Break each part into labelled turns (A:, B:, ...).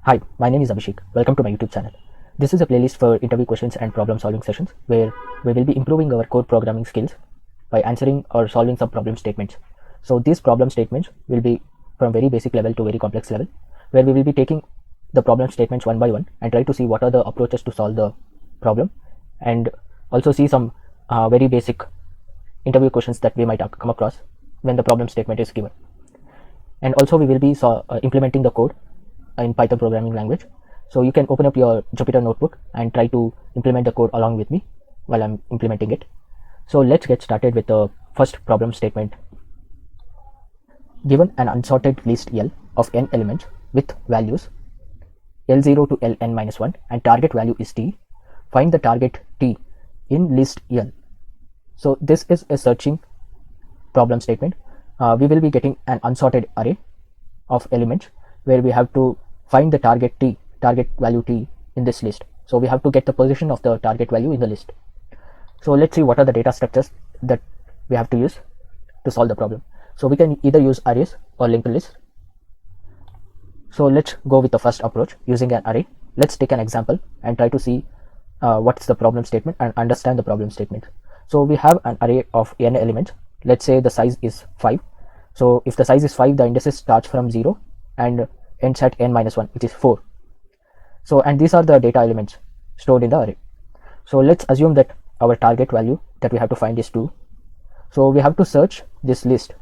A: Hi, my name is Abhishek. Welcome to my YouTube channel. This is a playlist for interview questions and problem solving sessions where we will be improving our core programming skills by answering or solving some problem statements. So these problem statements will be from very basic level to very complex level, where we will be taking the problem statements one by one and try to see what are the approaches to solve the problem, and also see some very basic interview questions that we might come across when the problem statement is given. And also we will be implementing the code in Python programming language. So you can open up your Jupyter notebook and try to implement the code along with me while I'm implementing it. So let's get started with the first problem statement. Given an unsorted list L of n elements with values L0 to Ln-1 and target value is T, find the target T in list L. So this is a searching problem statement. We will be getting an unsorted array of elements where we have to find the target T, target value T in this list. So we have to get the position of the target value in the list. So let's see what are the data structures that we have to use to solve the problem. So we can either use arrays or linked lists. So let's go with the first approach using an array. Let's take an example and try to see what's the problem statement and understand the problem statement. So we have an array of n elements. Let's say the size is 5. So if the size is 5, the indices starts from 0 and ends at n-1, which is 4. So, and these are the data elements stored in the array. So let's assume that our target value that we have to find is 2. So we have to search this list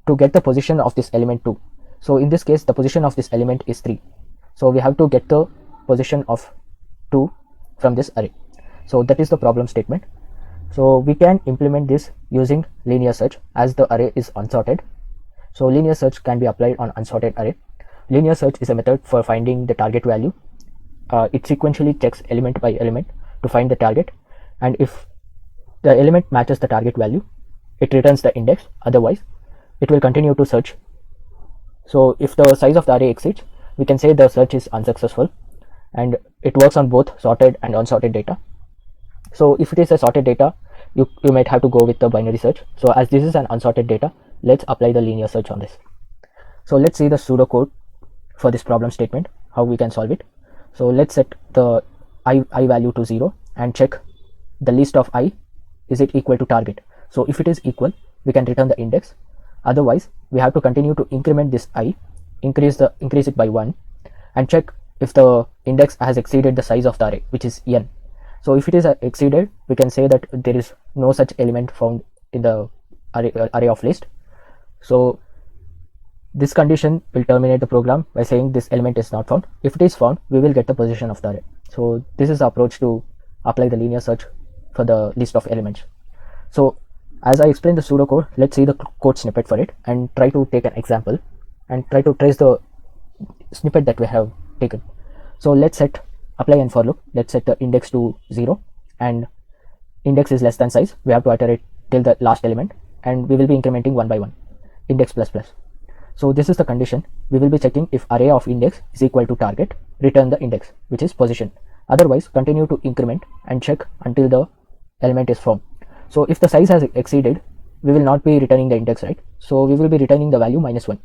A: to get the position of this element 2. So in this case, the position of this element is 3. So we have to get the position of 2 from this array. So that is the problem statement. So we can implement this using linear search as the array is unsorted. So linear search can be applied on unsorted array. Linear search is a method for finding the target value. It sequentially checks element by element to find the target, and if the element matches the target value, it returns the index. Otherwise, it will continue to search. So if the size of the array exceeds, we can say the search is unsuccessful, and it works on both sorted and unsorted data. So if it is a sorted data, you might have to go with the binary search. So as this is an unsorted data, let's apply the linear search on this. So let's see the pseudocode for this problem statement, how we can solve it. So let's set the I value to 0 and check the list of I, is it equal to target. So if it is equal, we can return the index. Otherwise, we have to continue to increment this I, increase it by 1, and check if the index has exceeded the size of the array, which is n. So if it is exceeded, we can say that there is no such element found in the array of list. So this condition will terminate the program by saying this element is not found. If it is found, we will get the position of the array. So this is the approach to apply the linear search for the list of elements. So as I explained the pseudocode, let's see the code snippet for it and try to take an example and try to trace the snippet that we have taken. So let's set apply and for loop. Let's set the index to 0 and index is less than size. We have to iterate till the last element, and we will be incrementing one by one, index plus plus. So this is the condition. We will be checking if array of index is equal to target, return the index, which is position. Otherwise, continue to increment and check until the element is found. So if the size has exceeded, we will not be returning the index, right? So we will be returning the value -1,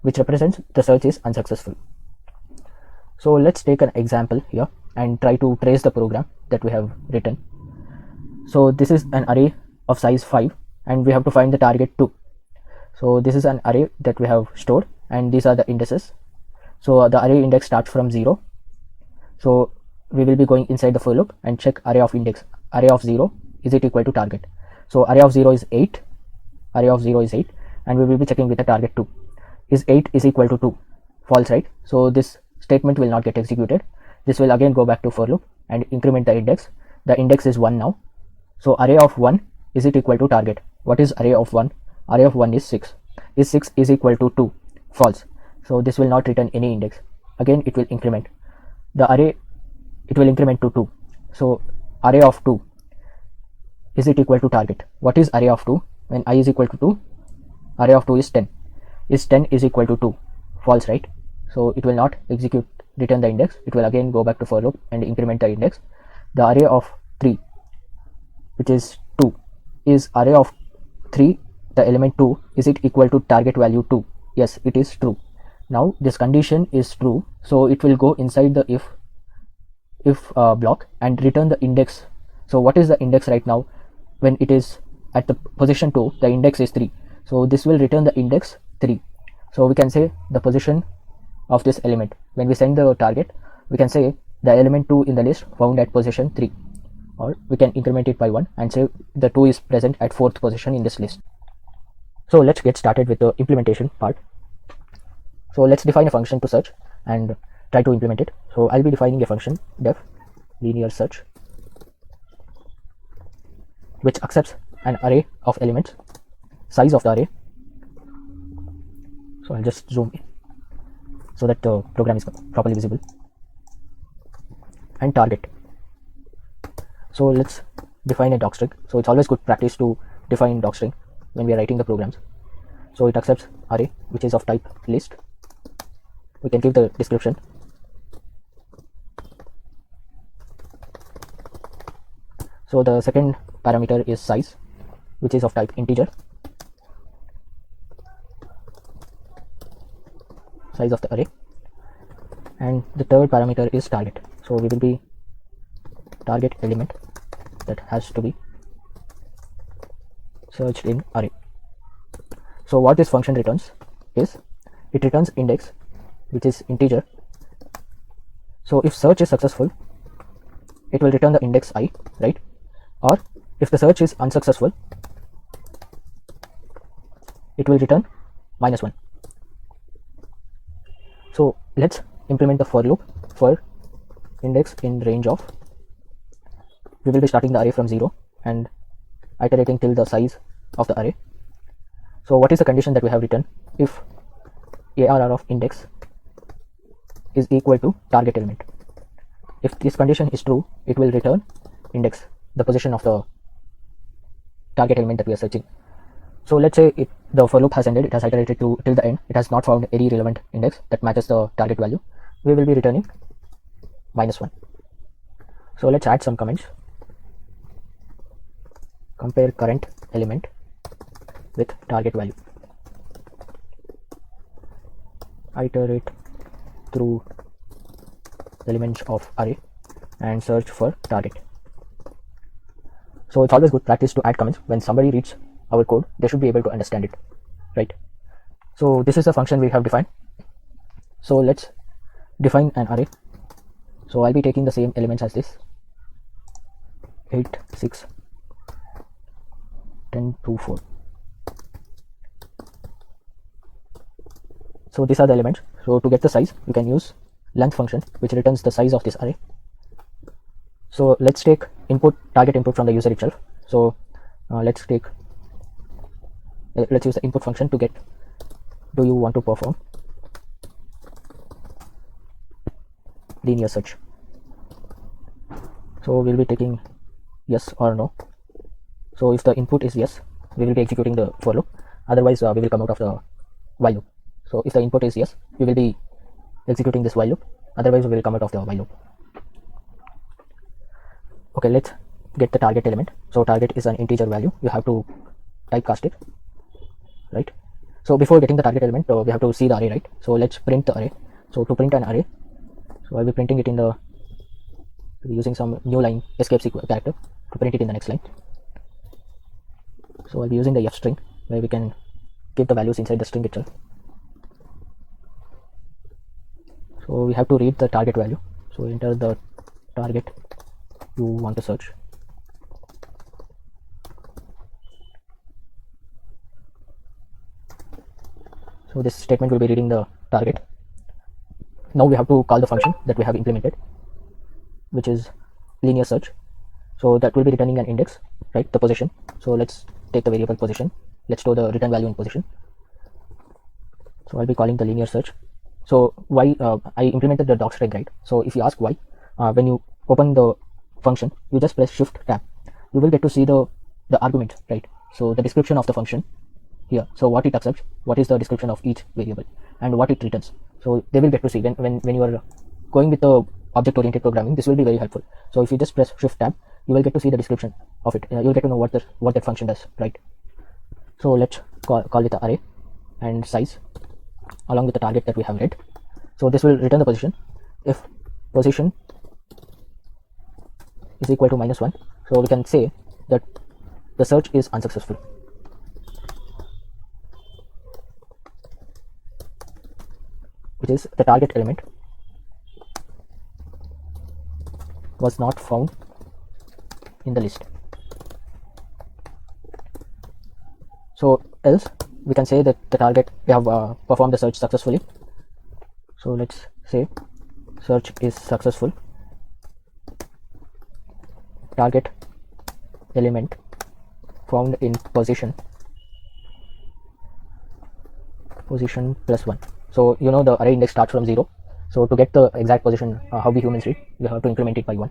A: which represents the search is unsuccessful. So let's take an example here and try to trace the program that we have written. So this is an array of size 5 and we have to find the target 2. So this is an array that we have stored and these are the indices. So the array index starts from 0. So we will be going inside the for loop and check array of index. Array of 0, is it equal to target? So array of 0 is 8. Array of 0 is 8 and we will be checking with the target 2. Is 8 is equal to 2? False, right? So this statement will not get executed. This will again go back to for loop and increment the index. The index is 1 now. So array of 1, is it equal to target? What is array of 1? Array of 1 is 6. Is 6 is equal to 2? False. So this will not return any index. Again it will increment. The array, it will increment to 2. So array of 2, is it equal to target? What is array of 2? When I is equal to 2, array of 2 is 10. Is 10 is equal to 2? False, right? So it will not execute, return the index. It will again go back to for loop and increment the index. The array of 3, which is 2, is array of 3, the element 2, is it equal to target value 2? Yes, it is true. Now this condition is true, so it will go inside the if block and return the index. So what is the index right now? When it is at the position 2, the index is 3, so this will return the index 3. So we can say the position of this element. When we send the target, we can say the element 2 in the list found at position 3, or we can increment it by 1 and say the 2 is present at 4th position in this list. So let's get started with the implementation part. So let's define a function to search and try to implement it. So I'll be defining a function def linear search, which accepts an array of elements, size of the array. So I'll just zoom in so that the program is properly visible, and target. So let's define a docstring. So it's always good practice to define docstring when we are writing the programs. So it accepts array which is of type list. We can give the description. So the second parameter is size, which is of type integer, size of the array, and the third parameter is target. So we will be target element that has to be searched in array. So what this function returns is, it returns index which is integer. So if search is successful, it will return the index I, right? Or if the search is unsuccessful, it will return -1. So let's implement the for loop for index in range of, we will be starting the array from 0 and iterating till the size of the array. So what is the condition that we have written? If ARR of index is equal to target element. If this condition is true, it will return index, the position of the target element that we are searching. So let's say the for loop has ended, it has iterated till the end, it has not found any relevant index that matches the target value. We will be returning -1. So let's add some comments. Compare current element with target value. Iterate through elements of array and search for target. So it's always good practice to add comments. When somebody reads our code, they should be able to understand it, right? So this is the function we have defined. So let's define an array. So I'll be taking the same elements as this: 8, 6, 10, 2, 4. So these are the elements. So to get the size, you can use length function, which returns the size of this array. So let's take target input from the user itself. So let's use the input function to get, do you want to perform linear search? So we'll be taking yes or no. So if the input is yes, we will be executing the for loop. Otherwise we will come out of the while loop. So if the input is yes, we will be executing this while loop. Otherwise we will come out of the while loop. Okay, let's get the target element. So target is an integer value. You have to typecast it, right? So before getting the target element, we have to see the array, right? So let's print the array. So to print an array, so I'll be printing it using some new line escape character to print it in the next line. So I'll be using the f string, where we can give the values inside the string itself. So we have to read the target value. So enter the target you want to search. So this statement will be reading the target. Now we have to call the function that we have implemented, which is linear search. So that will be returning an index, right? The position. So let's take the variable position. Let's store the return value in position. So I'll be calling the linear search. So why I implemented the docstring, right? So if you ask why, when you open the function, you just press shift tab. You will get to see the argument, right? So the description of the function here. So what it accepts, what is the description of each variable, and what it returns. So they will get to see when you are going with the object oriented programming. This will be very helpful. So if you just press shift tab, you will get to see the description of it. You'll get to know what that function does, right? So let's call it the array and size. along with the target that we have read. So this will return the position. If position is equal to -1, so we can say that the search is unsuccessful. Which is the target element was not found in the list. So else we can say that the target, we have performed the search successfully. So let's say search is successful, target element found in position +1. So you know the array index starts from 0. So to get the exact position, how we humans read, we have to increment it by 1.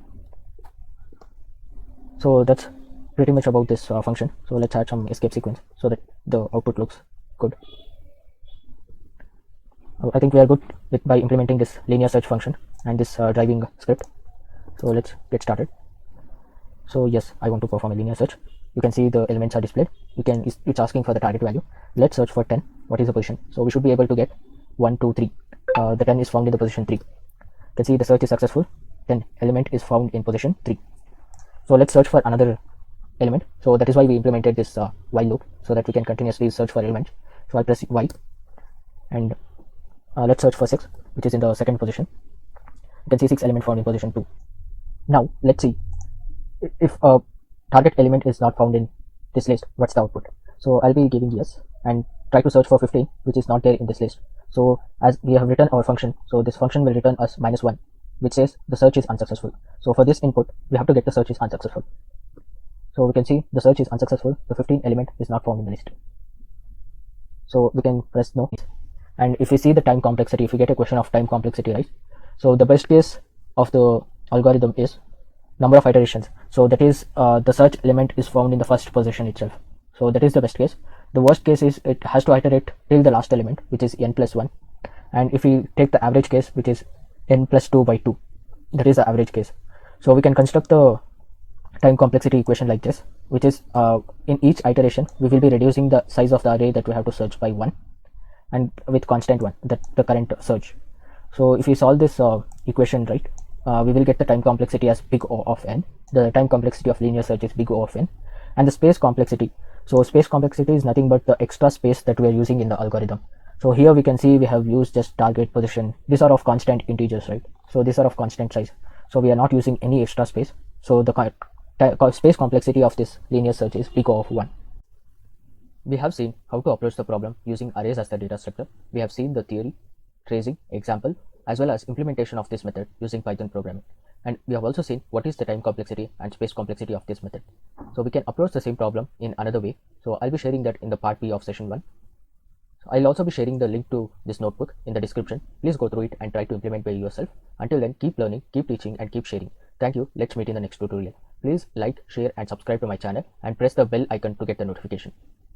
A: So that's pretty much about this function. So let's add some escape sequence so that the output looks good. I think we are good by implementing this linear search function and this driving script. So let's get started. So yes, I want to perform a linear search. You can see the elements are displayed. It's asking for the target value. Let's search for 10. What is the position? So we should be able to get 1, 2, 3. The 10 is found in the position 3. You can see the search is successful. 10 element is found in position 3. So let's search for another element. So that is why we implemented this while loop, so that we can continuously search for elements. So I'll press Y and let's search for 6, which is in the second position. You can see 6 element found in position 2. Now let's see if a target element is not found in this list, what's the output? So I'll be giving yes and try to search for 15, which is not there in this list. So as we have written our function, so this function will return us -1, which says the search is unsuccessful. So for this input, we have to get the search is unsuccessful. So we can see the search is unsuccessful. The 15 element is not found in the list. So we can press no. And if we see the time complexity, if we get a question of time complexity, right? So the best case of the algorithm is number of iterations. So that is the search element is found in the first position itself. So that is the best case. The worst case is it has to iterate till the last element, which is n+1. And if we take the average case, which is n+2/2, that is the average case. So we can construct the time complexity equation like this, which is in each iteration we will be reducing the size of the array that we have to search by 1, and with constant 1, that the current search. So if we solve this equation right, we will get the time complexity as big O of n. The time complexity of linear search is big O of n, and the space complexity. So space complexity is nothing but the extra space that we are using in the algorithm. So here we can see we have used just target, position. These are of constant integers, right? So these are of constant size. So we are not using any extra space. So the space complexity of this linear search is big O of 1. We have seen how to approach the problem using arrays as the data structure. We have seen the theory, tracing, example, as well as implementation of this method using Python programming. And we have also seen what is the time complexity and space complexity of this method. So we can approach the same problem in another way. So I'll be sharing that in the part B of session 1. So I'll also be sharing the link to this notebook in the description. Please go through it and try to implement by yourself. Until then, keep learning, keep teaching, and keep sharing. Thank you. Let's meet in the next tutorial. Please like, share, and subscribe to my channel and press the bell icon to get the notification.